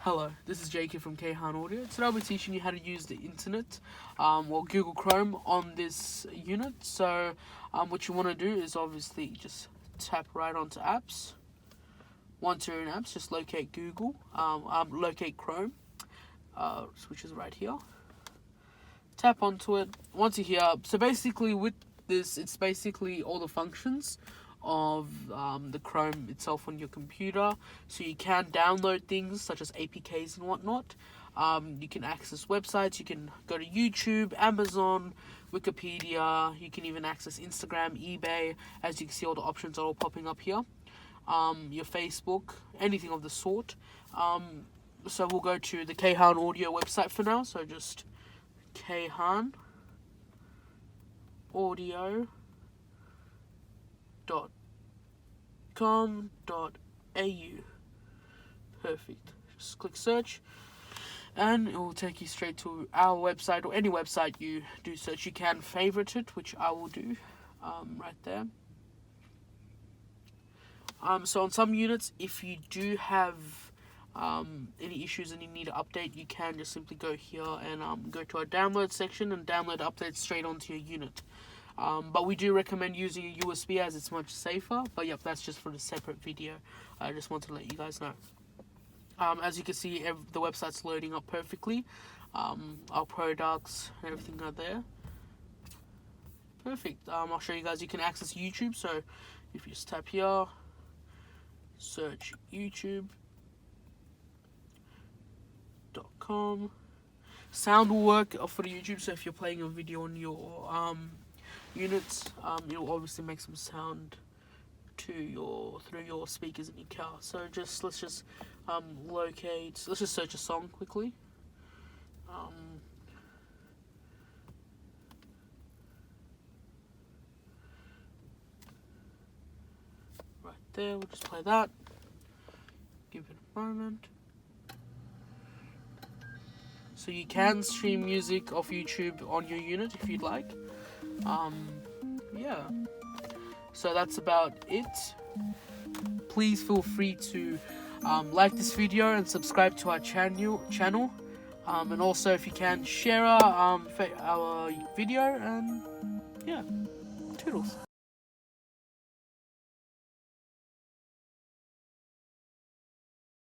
Hello, this is Jake from Kayhan Audio. Today I'll be teaching you how to use the internet, or Google Chrome on this unit. So what you want to do is obviously just tap right onto apps. Once you're in apps, just locate Google, locate Chrome, which is right here. Tap onto it. Once you're here, so basically with this, it's basically all the functions of the Chrome itself on your computer. So you can download things such as APKs and whatnot. You can access websites. You can go to YouTube, Amazon, Wikipedia. You can even access Instagram, eBay. As you can see, all the options are all popping up here. Your Facebook, anything of the sort. So we'll go to the Kayhan Audio website for now. So just Kayhan audio.com.au. Perfect. Just click search and it will take you straight to our website, or any website you do search. You can favorite it, which I will do right there. So on some units, if you do have any issues and you need to update, you can just simply go here and go to our download section and download updates straight onto your unit. But we do recommend using a USB as it's much safer. But yep, that's just for the separate video. I just wanted to let you guys know. As you can see, the website's loading up perfectly. Our products and everything are there. Perfect. I'll show you guys. You can access YouTube. So if you just tap here, search YouTube.com. Sound will work for the YouTube. So if you're playing a video on your units, it'll obviously make some sound to through your speakers in your car. So let's just search a song quickly. Right there, we'll just play that. Give it a moment. So you can stream music off YouTube on your unit if you'd like. Yeah, so that's about it. Please feel free to like this video and subscribe to our channel, and also if you can share our video, and yeah, toodles.